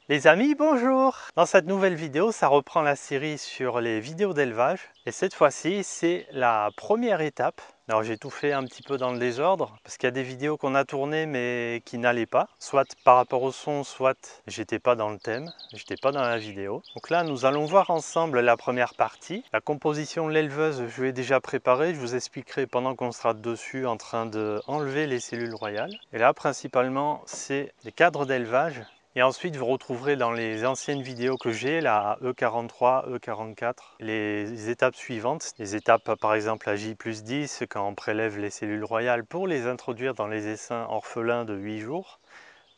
Les amis, bonjour! Dans cette nouvelle vidéo, ça reprend la série sur les vidéos d'élevage. Et cette fois-ci, c'est la première étape. Alors j'ai tout fait un petit peu dans le désordre, parce qu'il y a des vidéos qu'on a tournées mais qui n'allaient pas. Soit par rapport au son, soit j'étais pas dans le thème, j'étais pas dans la vidéo. Donc là, nous allons voir ensemble la première partie. La composition de l'éleveuse, je l'ai déjà préparée. Je vous expliquerai pendant qu'on sera dessus en train d'enlever les cellules royales. Et là, principalement, c'est les cadres d'élevage. Et ensuite, vous retrouverez dans les anciennes vidéos que j'ai, la E43, E44, les étapes suivantes. Les étapes, par exemple, à J+10, quand on prélève les cellules royales pour les introduire dans les essaims orphelins de 8 jours.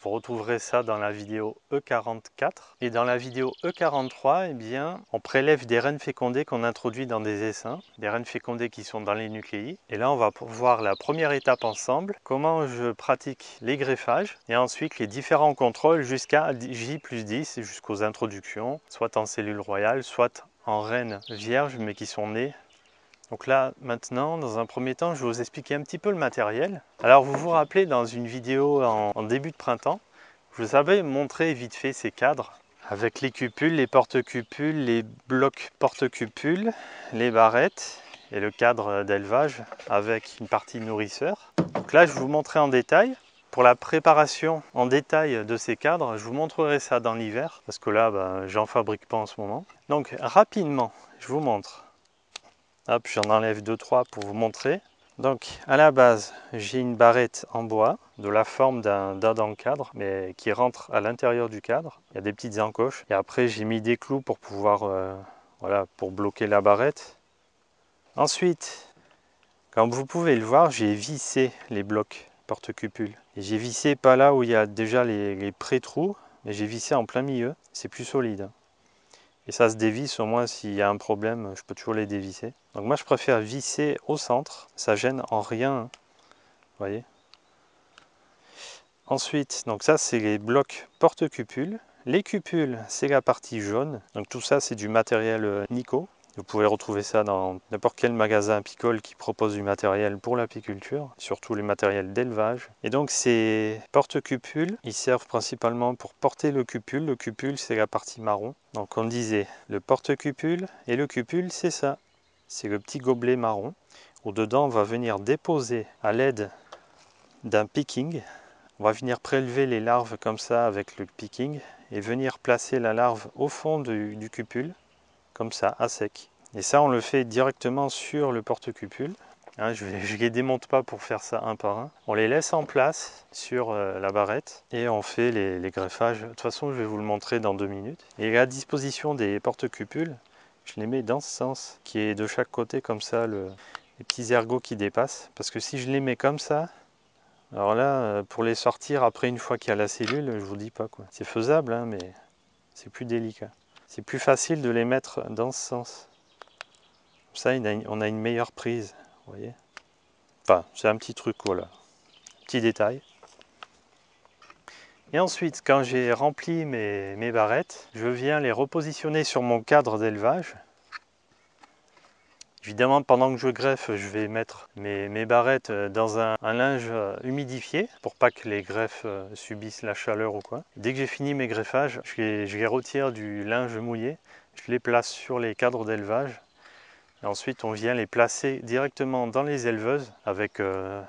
Vous retrouverez ça dans la vidéo E44. Et dans la vidéo E43, eh bien, on prélève des reines fécondées qu'on introduit dans des essaims, des reines fécondées qui sont dans les nucléi. Et là, on va voir la première étape ensemble, comment je pratique les greffages, et ensuite les différents contrôles jusqu'à J+10, jusqu'aux introductions, soit en cellules royales, soit en reines vierges, mais qui sont nées. Donc là, maintenant, dans un premier temps, je vais vous expliquer un petit peu le matériel. Alors, vous vous rappelez, dans une vidéo en début de printemps, je vous avais montré vite fait ces cadres avec les cupules, les porte-cupules, les blocs porte-cupules, les barrettes et le cadre d'élevage avec une partie nourrisseur. Donc là, je vais vous montrer en détail. Pour la préparation en détail de ces cadres, je vous montrerai ça dans l'hiver parce que là, j'en fabrique pas en ce moment. Donc, rapidement, je vous montre. Hop, j'en enlève 2-3 pour vous montrer. Donc à la base, j'ai une barrette en bois de la forme d'un dent cadre, mais qui rentre à l'intérieur du cadre. Il y a des petites encoches. Et après, j'ai mis des clous pour pouvoir, voilà, pour bloquer la barrette. Ensuite, comme vous pouvez le voir, j'ai vissé les blocs porte-cupules. Et j'ai vissé pas là où il y a déjà les pré-trous, mais j'ai vissé en plein milieu. C'est plus solide. Et ça se dévisse, au moins s'il y a un problème, je peux toujours les dévisser. Donc moi je préfère visser au centre, ça gêne en rien, vous voyez. Ensuite, donc ça c'est les blocs porte-cupules. Les cupules, c'est la partie jaune. Donc tout ça c'est du matériel Nico. Vous pouvez retrouver ça dans n'importe quel magasin apicole qui propose du matériel pour l'apiculture, surtout les matériels d'élevage. Et donc ces porte-cupules, ils servent principalement pour porter le cupule. Le cupule, c'est la partie marron. Donc on disait le porte-cupule et le cupule, c'est ça. C'est le petit gobelet marron. Où dedans, on va venir déposer à l'aide d'un picking. On va venir prélever les larves comme ça avec le picking et venir placer la larve au fond du cupule. Comme ça, à sec. Et ça, on le fait directement sur le porte-cupule. Hein, je ne les démonte pas pour faire ça un par un. On les laisse en place sur la barrette et on fait les greffages. De toute façon, je vais vous le montrer dans 2 minutes. Et à disposition des porte-cupules, je les mets dans ce sens, qui est de chaque côté comme ça, les petits ergots qui dépassent. Parce que si je les mets comme ça, alors là, pour les sortir après une fois qu'il y a la cellule, je vous dis pas quoi. C'est faisable, hein, mais c'est plus délicat. C'est plus facile de les mettre dans ce sens. Comme ça, on a une meilleure prise, vous voyez. Enfin, c'est un petit truc, voilà. Petit détail. Et ensuite, quand j'ai rempli mes barrettes, je viens les repositionner sur mon cadre d'élevage. Évidemment, pendant que je greffe, je vais mettre mes barrettes dans un linge humidifié pour pas que les greffes subissent la chaleur ou quoi. Dès que j'ai fini mes greffages, je les retire du linge mouillé, je les place sur les cadres d'élevage. Et ensuite, on vient les placer directement dans les éleveuses avec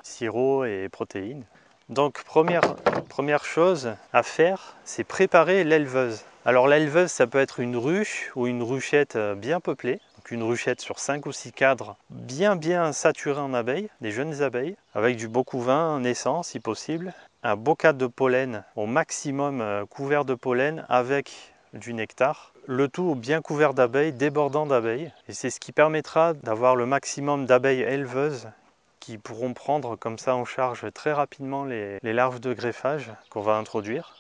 sirop et protéines. Donc, première chose à faire, c'est préparer l'éleveuse. Alors l'éleveuse, ça peut être une ruche ou une ruchette bien peuplée. Donc une ruchette sur 5 ou 6 cadres bien saturés en abeilles, des jeunes abeilles, avec du beau couvain naissant si possible. Un beau cadre de pollen au maximum couvert de pollen avec du nectar. Le tout bien couvert d'abeilles, débordant d'abeilles. Et c'est ce qui permettra d'avoir le maximum d'abeilles éleveuses qui pourront prendre comme ça en charge très rapidement les larves de greffage qu'on va introduire.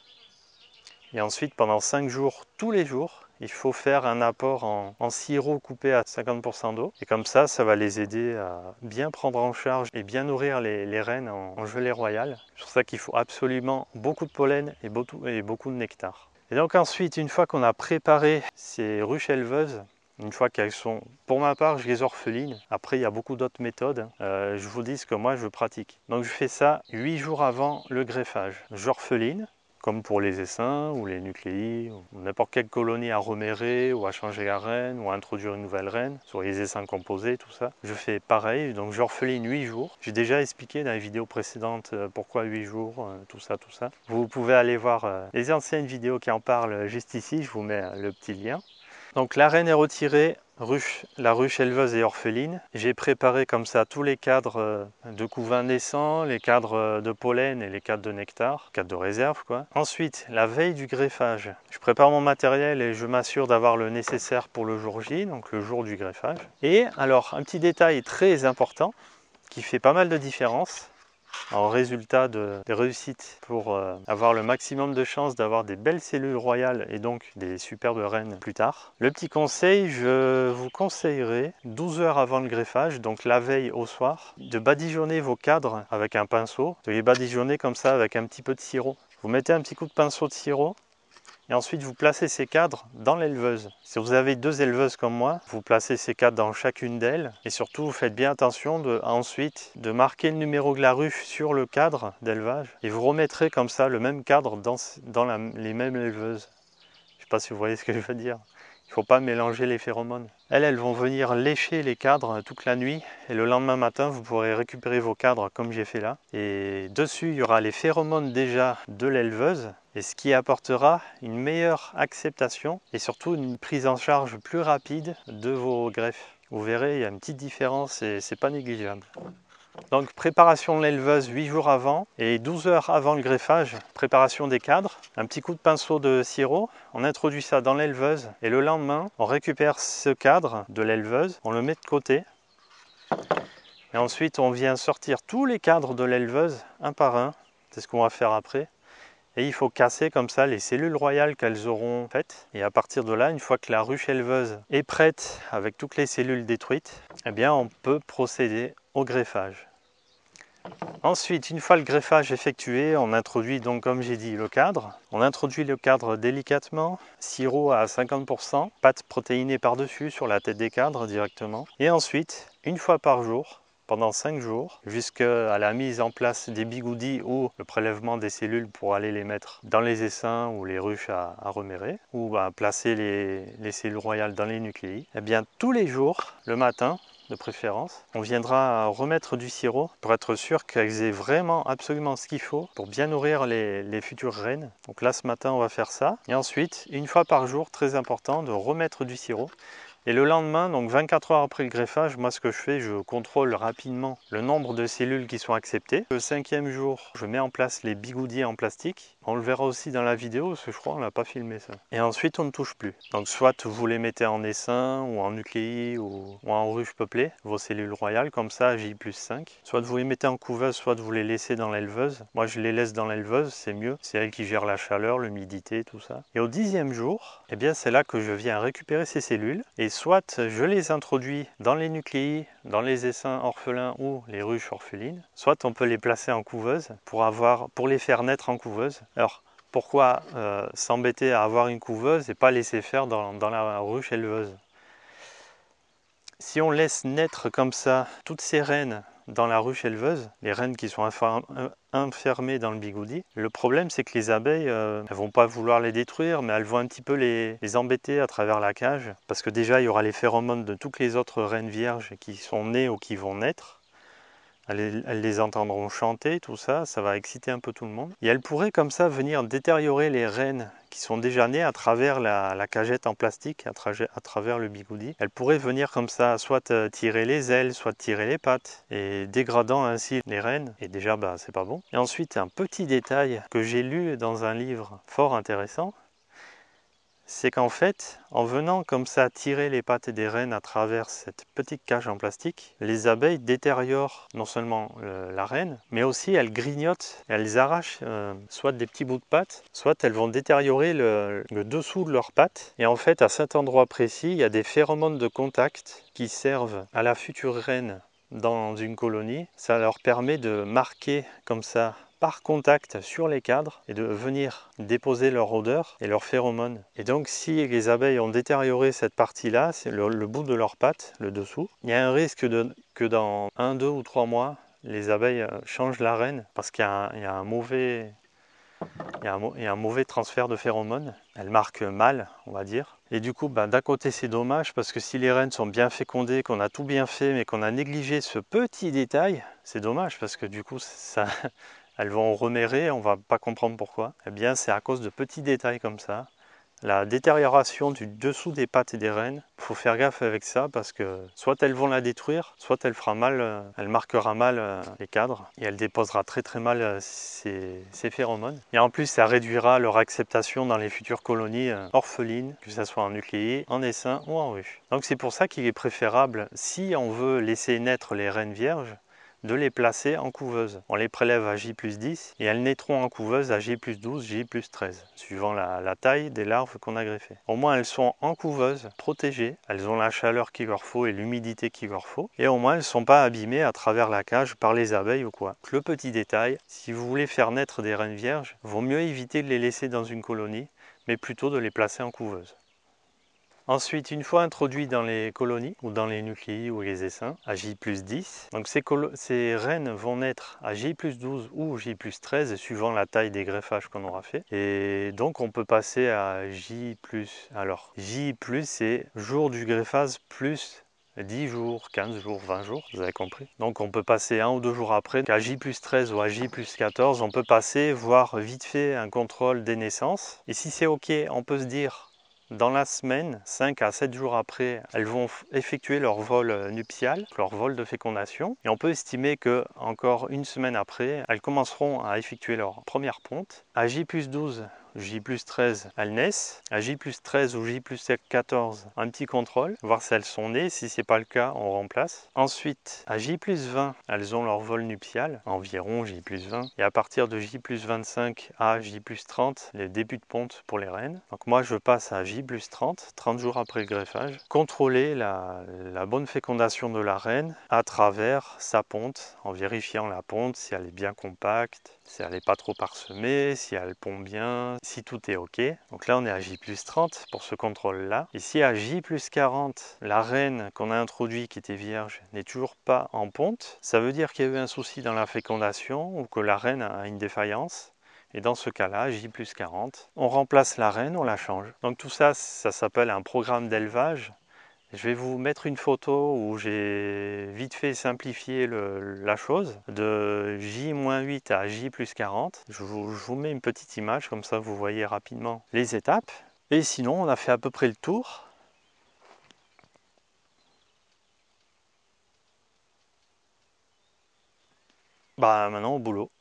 Et ensuite, pendant 5 jours, tous les jours, il faut faire un apport en sirop coupé à 50% d'eau. Et comme ça va les aider à bien prendre en charge et bien nourrir les reines en gelée royale. C'est pour ça qu'il faut absolument beaucoup de pollen et beaucoup de nectar. Et donc ensuite, une fois qu'on a préparé ces ruches éleveuses, une fois qu'elles sont, pour ma part, je les orpheline. Après, il y a beaucoup d'autres méthodes. Je vous dis ce que moi, je pratique. Donc, je fais ça 8 jours avant le greffage. J'orpheline. comme pour les essaims ou les nucléis, ou n'importe quelle colonie à remérer ou à changer la reine ou à introduire une nouvelle reine, sur les essaims composés, tout ça. Je fais pareil, donc j'orpheline 8 jours. J'ai déjà expliqué dans les vidéos précédentes pourquoi 8 jours, tout ça, tout ça. Vous pouvez aller voir les anciennes vidéos qui en parlent juste ici, je vous mets le petit lien. Donc la reine est retirée, la ruche éleveuse est orpheline. J'ai préparé comme ça tous les cadres de couvain naissant, les cadres de pollen et les cadres de nectar, cadres de réserve quoi. Ensuite, la veille du greffage, je prépare mon matériel et je m'assure d'avoir le nécessaire pour le jour J, donc le jour du greffage. Et alors, un petit détail très important qui fait pas mal de différence en résultat des réussites pour avoir le maximum de chances d'avoir des belles cellules royales et donc des superbes reines plus tard. Le petit conseil, je vous conseillerais 12 heures avant le greffage, donc la veille au soir, de badigeonner vos cadres avec un pinceau, de les badigeonner comme ça avec un petit peu de sirop. Vous mettez un petit coup de pinceau de sirop et ensuite vous placez ces cadres dans l'éleveuse. Si vous avez 2 éleveuses comme moi, vous placez ces cadres dans chacune d'elles et surtout vous faites bien attention ensuite de marquer le numéro de la ruche sur le cadre d'élevage et vous remettrez comme ça le même cadre dans les mêmes éleveuses. Je ne sais pas si vous voyez ce que je veux dire. Il ne faut pas mélanger les phéromones. Elles vont venir lécher les cadres toute la nuit et le lendemain matin vous pourrez récupérer vos cadres comme j'ai fait là. Et dessus il y aura les phéromones déjà de l'éleveuse et ce qui apportera une meilleure acceptation et surtout une prise en charge plus rapide de vos greffes. Vous verrez, il y a une petite différence et c'est pas négligeable. Donc préparation de l'éleveuse 8 jours avant et 12 heures avant le greffage, préparation des cadres, un petit coup de pinceau de sirop, on introduit ça dans l'éleveuse et le lendemain on récupère ce cadre de l'éleveuse, on le met de côté et ensuite on vient sortir tous les cadres de l'éleveuse un par un, c'est ce qu'on va faire après. Et il faut casser comme ça les cellules royales qu'elles auront faites. Et à partir de là, une fois que la ruche éleveuse est prête avec toutes les cellules détruites, eh bien on peut procéder au greffage. Ensuite, une fois le greffage effectué, on introduit donc comme j'ai dit le cadre. On introduit le cadre délicatement, sirop à 50%, pâte protéinée par-dessus sur la tête des cadres directement. Et ensuite, une fois par jour, pendant 5 jours, jusqu'à la mise en place des bigoudis ou le prélèvement des cellules pour aller les mettre dans les essaims ou les ruches à remérer, ou placer les cellules royales dans les nucléis. Et bien tous les jours, le matin, de préférence, on viendra remettre du sirop pour être sûr qu'elles aient vraiment absolument ce qu'il faut pour bien nourrir les futures reines. Donc là ce matin on va faire ça et ensuite une fois par jour, très important, de remettre du sirop. Et le lendemain, donc 24 heures après le greffage, moi ce que je fais, je contrôle rapidement le nombre de cellules qui sont acceptées. Le 5e jour, je mets en place les bigoudis en plastique. On le verra aussi dans la vidéo, parce que je crois qu'on n'a pas filmé ça. Et ensuite, on ne touche plus. Donc soit vous les mettez en essaim, ou en nucléi, ou en ruche peuplée, vos cellules royales, comme ça, J+5. Soit vous les mettez en couveuse, soit vous les laissez dans l'éleveuse. Moi, je les laisse dans l'éleveuse, c'est mieux. C'est elle qui gère la chaleur, l'humidité, tout ça. Et au 10e jour, eh bien, c'est là que je viens récupérer ces cellules. Et soit je les introduis dans les nucléis, dans les essaims orphelins ou les ruches orphelines, soit on peut les placer en couveuse pour les faire naître en couveuse. Alors, pourquoi s'embêter à avoir une couveuse et pas laisser faire dans la ruche éleveuse? Si on laisse naître comme ça toutes ces reines dans la ruche éleveuse, les reines qui sont enfermées dans le bigoudi, le problème c'est que les abeilles, elles vont pas vouloir les détruire, mais elles vont un petit peu les embêter à travers la cage, parce que déjà il y aura les phéromones de toutes les autres reines vierges qui sont nées ou qui vont naître. Elles les entendront chanter, tout ça, ça va exciter un peu tout le monde. Et elles pourraient comme ça venir détériorer les reines qui sont déjà nées à travers la cagette en plastique, à travers le bigoudi. Elles pourraient venir comme ça, soit tirer les ailes, soit tirer les pattes, et dégradant ainsi les reines. Et déjà, c'est pas bon. Et ensuite, un petit détail que j'ai lu dans un livre fort intéressant, c'est qu'en fait, en venant comme ça tirer les pattes des reines à travers cette petite cage en plastique, les abeilles détériorent non seulement la reine, mais aussi elles grignotent, elles arrachent soit des petits bouts de pattes, soit elles vont détériorer le dessous de leurs pattes. Et en fait, à cet endroit précis, il y a des phéromones de contact qui servent à la future reine dans une colonie. Ça leur permet de marquer comme ça par contact sur les cadres et de venir déposer leur odeur et leurs phéromones. Et donc si les abeilles ont détérioré cette partie-là, c'est le bout de leurs pattes, le dessous, il y a un risque que dans 1, 2 ou 3 mois, les abeilles changent la reine parce qu'il y a un mauvais il y a un mauvais transfert de phéromones. Elle marque mal, on va dire. Et du coup, d'un côté, c'est dommage parce que si les reines sont bien fécondées, qu'on a tout bien fait, mais qu'on a négligé ce petit détail, c'est dommage parce que du coup, ça, elles vont remérer, on va pas comprendre pourquoi. Eh bien, c'est à cause de petits détails comme ça. La détérioration du dessous des pattes des reines, il faut faire gaffe avec ça parce que soit elles vont la détruire, soit elle fera mal, elle marquera mal les cadres et elle déposera très très mal ses phéromones. Et en plus, ça réduira leur acceptation dans les futures colonies orphelines, que ce soit en nucléi, en essaim ou en rue. Donc c'est pour ça qu'il est préférable, si on veut laisser naître les reines vierges, de les placer en couveuse. On les prélève à J+10 et elles naîtront en couveuse à J+12, J+13, suivant la taille des larves qu'on a greffées. Au moins elles sont en couveuse, protégées, elles ont la chaleur qu'il leur faut et l'humidité qu'il leur faut, et au moins elles ne sont pas abîmées à travers la cage par les abeilles ou quoi. Le petit détail, si vous voulez faire naître des reines vierges, vaut mieux éviter de les laisser dans une colonie, mais plutôt de les placer en couveuse. Ensuite, une fois introduits dans les colonies, ou dans les nucléi ou les essaims, à J+10, donc ces reines vont naître à J+12 ou J+13, suivant la taille des greffages qu'on aura fait. Et donc, on peut passer à J+. Alors, J+, c'est jour du greffage plus 10 jours, 15 jours, 20 jours, vous avez compris. Donc on peut passer 1 ou 2 jours après, qu'à J+13 ou à J+14, on peut passer, voir vite fait un contrôle des naissances. Et si c'est OK, on peut se dire, dans la semaine, 5 à 7 jours après, elles vont effectuer leur vol nuptial, leur vol de fécondation. Et on peut estimer que encore une semaine après, elles commenceront à effectuer leur première ponte. À J+12, J+13, elles naissent. À J+13 ou J+14, un petit contrôle, voir si elles sont nées. Si ce n'est pas le cas, on remplace. Ensuite, à J+20, elles ont leur vol nuptial, environ J+20. Et à partir de J+25 à J+30, les débuts de ponte pour les reines. Donc moi, je passe à J+30, 30 jours après le greffage. Contrôler la bonne fécondation de la reine à travers sa ponte, en vérifiant la ponte, si elle est bien compacte, si elle n'est pas trop parsemée, si elle pond bien, si tout est OK. Donc là, on est à J+30 pour ce contrôle-là. Ici, à J+40, la reine qu'on a introduite qui était vierge n'est toujours pas en ponte. Ça veut dire qu'il y a eu un souci dans la fécondation ou que la reine a une défaillance. Et dans ce cas-là, J+40, on remplace la reine, on la change. Donc tout ça, ça s'appelle un programme d'élevage. Je vais vous mettre une photo où j'ai vite fait simplifier la chose, de J-8 à J+40. Je vous mets une petite image, comme ça vous voyez rapidement les étapes. Et sinon, on a fait à peu près le tour. Maintenant au boulot.